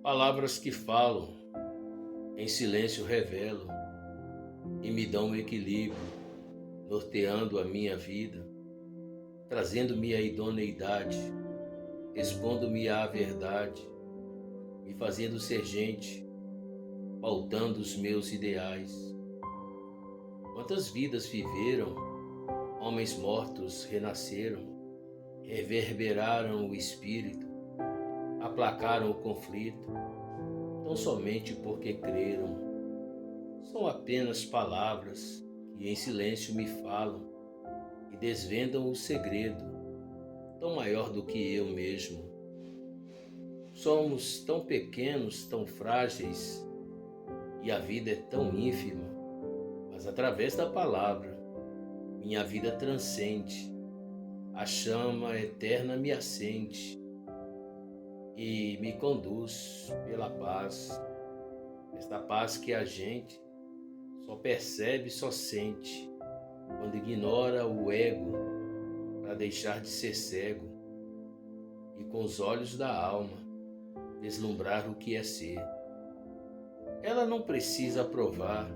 Palavras que falam, em silêncio revelam e me dão um equilíbrio, norteando a minha vida, trazendo-me a idoneidade, expondo-me à verdade, me fazendo ser gente, pautando os meus ideais. Quantas vidas viveram, homens mortos renasceram, reverberaram o espírito, aplacaram o conflito, tão somente porque creram. São apenas palavras que em silêncio me falam e desvendam o segredo, tão maior do que eu mesmo. Somos tão pequenos, tão frágeis, e a vida é tão ínfima, mas através da palavra, minha vida transcende, a chama eterna me acende e me conduz pela paz, esta paz que a gente só percebe, só sente, quando ignora o ego para deixar de ser cego e com os olhos da alma vislumbrar o que é ser. Ela não precisa provar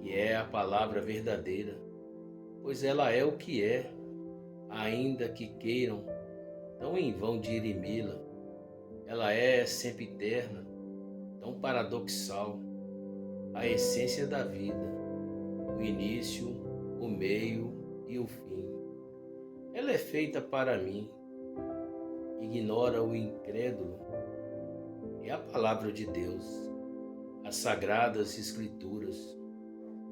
que é a palavra verdadeira, pois ela é o que é, ainda que queiram tão em vão dirimi-la. Ela é sempiterna, tão paradoxal, a essência da vida, o início, o meio e o fim. Ela é feita para mim, ignora o incrédulo. É a palavra de Deus, as sagradas escrituras,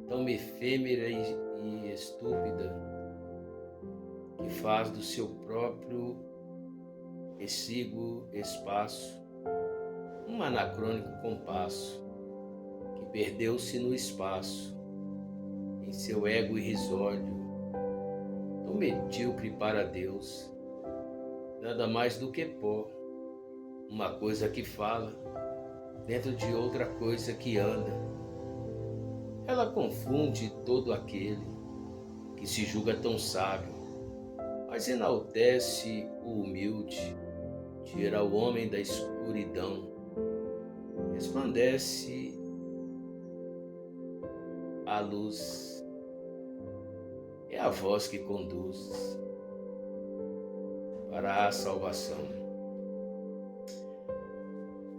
tão efêmera e estúpida, que faz do seu próprio exíguo espaço um anacrônico compasso, que perdeu-se no espaço, em seu ego irrisório, tão medíocre para Deus, nada mais do que pó, uma coisa que fala dentro de outra coisa que anda. Ela confunde todo aquele que se julga tão sábio, mas enaltece o humilde, tira o homem da escuridão, resplandece a luz, é a voz que conduz para a salvação.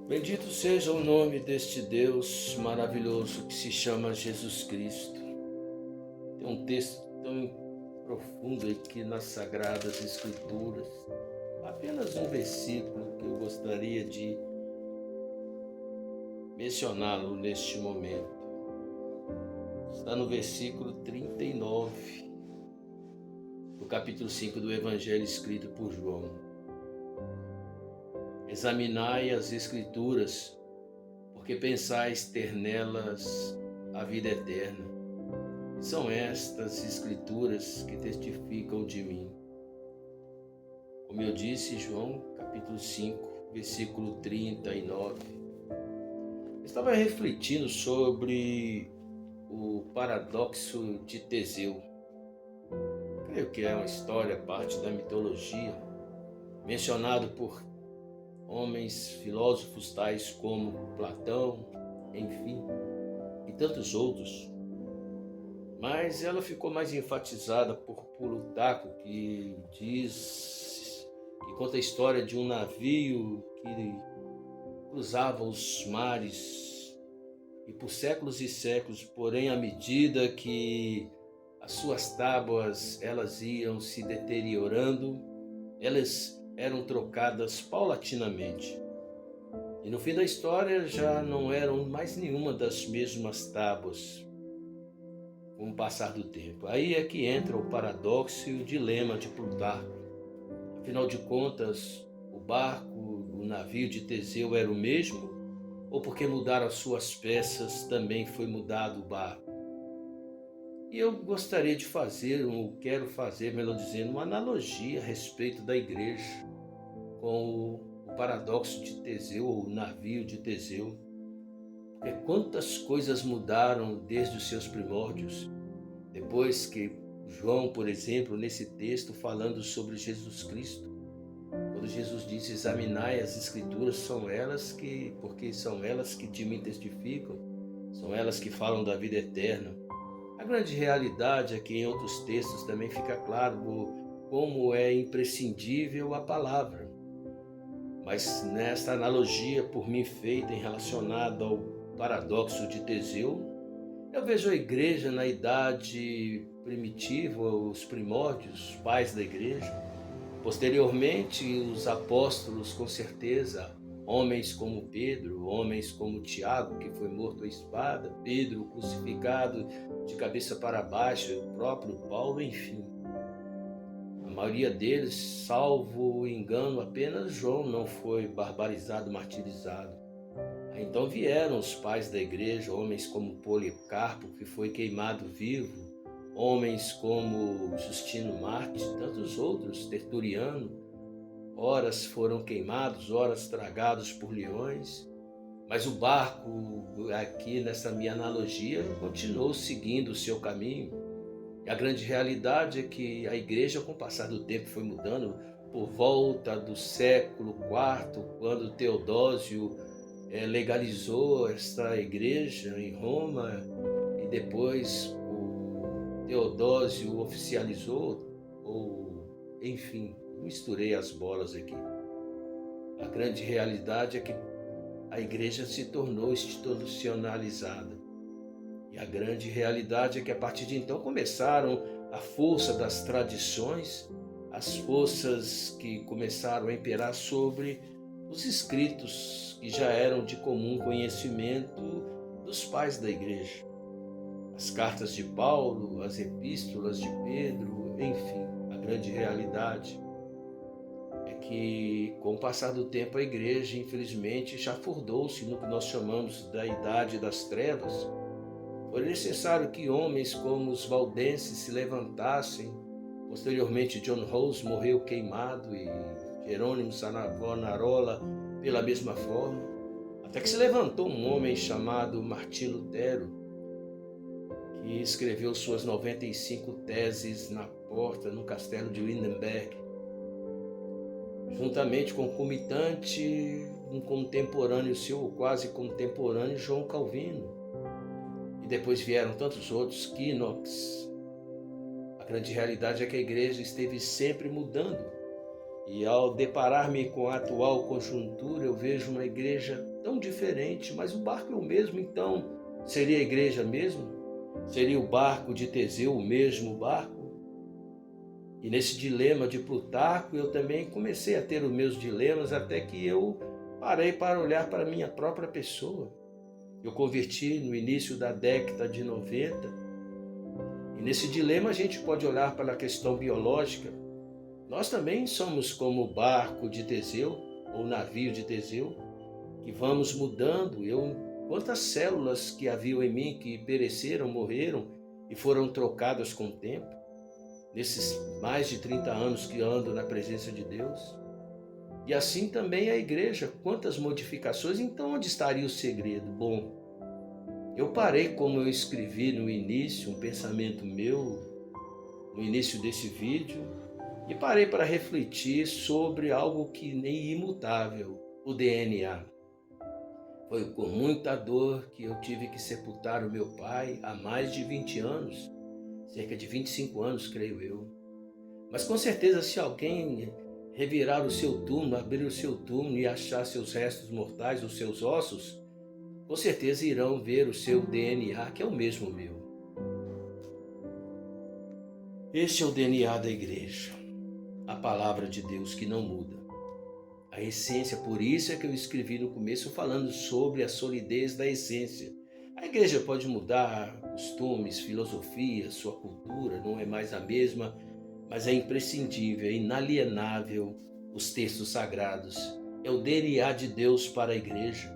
Bendito seja o nome deste Deus maravilhoso que se chama Jesus Cristo. Tem um texto tão profundo aqui nas Sagradas Escrituras, apenas um versículo que eu gostaria de mencioná-lo neste momento. Está no versículo 39, do capítulo 5 do Evangelho escrito por João. Examinai as Escrituras, porque pensais ter nelas a vida eterna. E são estas Escrituras que testificam de mim. Como eu disse, João, capítulo 5, versículo 39. Eu estava refletindo sobre o paradoxo de Teseu. Creio que é uma história, parte da mitologia, mencionado por homens filósofos tais como Platão, enfim, e tantos outros. Mas ela ficou mais enfatizada por Plutarco, que conta a história de um navio que cruzava os mares e por séculos e séculos, porém à medida que as suas tábuas elas iam se deteriorando, elas eram trocadas paulatinamente. E no fim da história já não eram mais nenhuma das mesmas tábuas com o passar do tempo. Aí é que entra o paradoxo e o dilema de Plutarco. Afinal de contas, o barco, o navio de Teseu era o mesmo? Ou porque mudaram as suas peças também foi mudado o barco? E eu gostaria de fazer, ou quero fazer, melhor dizendo, uma analogia a respeito da igreja com o paradoxo de Teseu, ou o navio de Teseu. Porque quantas coisas mudaram desde os seus primórdios, depois que João, por exemplo, nesse texto falando sobre Jesus Cristo, quando Jesus disse: examinai as Escrituras, porque são elas que de mim testificam, são elas que falam da vida eterna. A grande realidade é que em outros textos também fica claro como é imprescindível a palavra. Mas nesta analogia por mim feita em relacionado ao paradoxo de Teseu, eu vejo a igreja na idade primitiva, os primórdios, os pais da igreja. Posteriormente, os apóstolos, com certeza, homens como Pedro, homens como Tiago, que foi morto à espada, Pedro crucificado de cabeça para baixo, o próprio Paulo, enfim. A maioria deles, salvo engano, apenas João não foi barbarizado, martirizado. Então vieram os pais da igreja, homens como Policarpo, que foi queimado vivo, homens como Justino Marte, tantos outros, Tertuliano, horas foram queimados, horas tragados por leões, mas o barco, aqui nessa minha analogia, continuou seguindo o seu caminho. E a grande realidade é que a igreja, com o passar do tempo, foi mudando. Por volta do século IV, quando Teodósio legalizou esta igreja em Roma, e depois o Teodósio oficializou, ou enfim, misturei as bolas aqui. A grande realidade é que a igreja se tornou institucionalizada. E a grande realidade é que a partir de então começaram a força das tradições, as forças que começaram a imperar sobre os escritos que já eram de comum conhecimento dos pais da igreja. As cartas de Paulo, as epístolas de Pedro, enfim, a grande realidade é que, com o passar do tempo, a igreja, infelizmente, já furdou-se no que nós chamamos da Idade das Trevas. Foi necessário que homens como os valdenses se levantassem. Posteriormente, John Rose morreu queimado e Jerônimo Savonarola pela mesma forma, até que se levantou um homem chamado Martim Lutero, que escreveu suas 95 teses na porta no castelo de Wittenberg, juntamente com o comitante, um contemporâneo seu, quase contemporâneo, João Calvino. E depois vieram tantos outros, Knox. A grande realidade é que a igreja esteve sempre mudando. E ao deparar-me com a atual conjuntura, eu vejo uma igreja tão diferente, mas o barco é o mesmo, então seria a igreja mesmo? Seria o barco de Teseu o mesmo barco? E nesse dilema de Plutarco, eu também comecei a ter os meus dilemas, até que eu parei para olhar para a minha própria pessoa. Eu converti no início da década de 90, e nesse dilema a gente pode olhar para a questão biológica. Nós também somos como o barco de Teseu, ou navio de Teseu, que vamos mudando. Quantas células que haviam em mim que pereceram, morreram e foram trocadas com o tempo, nesses mais de 30 anos que ando na presença de Deus. E assim também a igreja, quantas modificações. Então onde estaria o segredo? Bom, eu parei, como eu escrevi no início, um pensamento meu, no início desse vídeo, e parei para refletir sobre algo que nem imutável, o DNA. Foi com muita dor que eu tive que sepultar o meu pai há mais de 20 anos, cerca de 25 anos, creio eu. Mas com certeza, se alguém revirar o seu túmulo, abrir o seu túmulo e achar seus restos mortais, os seus ossos, com certeza irão ver o seu DNA, que é o mesmo meu. Este é o DNA da igreja. A palavra de Deus que não muda. A essência, por isso é que eu escrevi no começo falando sobre a solidez da essência. A igreja pode mudar costumes, filosofia, sua cultura, não é mais a mesma, mas é imprescindível, é inalienável os textos sagrados. É o DNA de Deus para a igreja.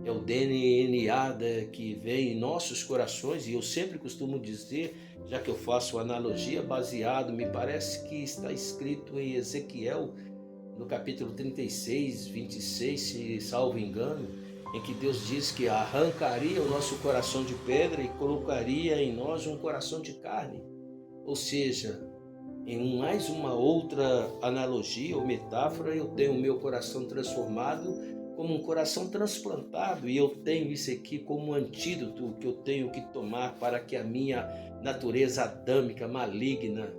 É o DNA que vem em nossos corações, e eu sempre costumo dizer, já que eu faço analogia baseado, me parece que está escrito em Ezequiel, no capítulo 36, 26, se salvo engano, em que Deus diz que arrancaria o nosso coração de pedra e colocaria em nós um coração de carne. Ou seja, mais uma outra analogia ou metáfora, eu tenho o meu coração transformado como um coração transplantado, e eu tenho isso aqui como um antídoto que eu tenho que tomar para que a minha natureza adâmica, maligna,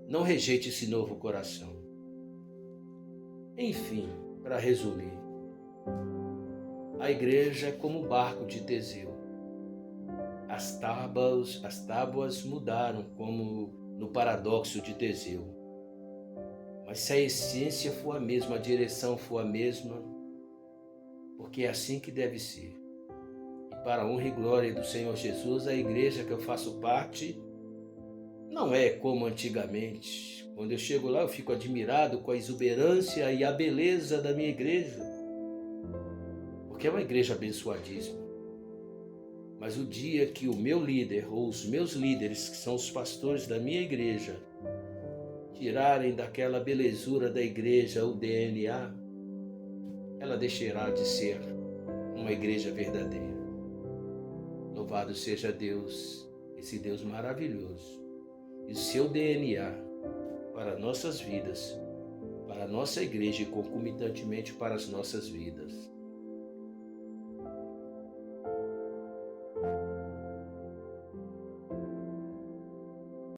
não rejeite esse novo coração. Enfim, para resumir, a igreja é como o barco de Teseu. As tábuas mudaram, como no paradoxo de Teseu. Mas se a essência for a mesma, a direção for a mesma, porque é assim que deve ser. E para a honra e glória do Senhor Jesus, a igreja que eu faço parte não é como antigamente. Quando eu chego lá, eu fico admirado com a exuberância e a beleza da minha igreja, porque é uma igreja abençoadíssima. Mas o dia que o meu líder ou os meus líderes, que são os pastores da minha igreja, tirarem daquela belezura da igreja o DNA, ela deixará de ser uma igreja verdadeira. Louvado seja Deus, esse Deus maravilhoso, e o seu DNA para nossas vidas, para a nossa igreja e concomitantemente para as nossas vidas.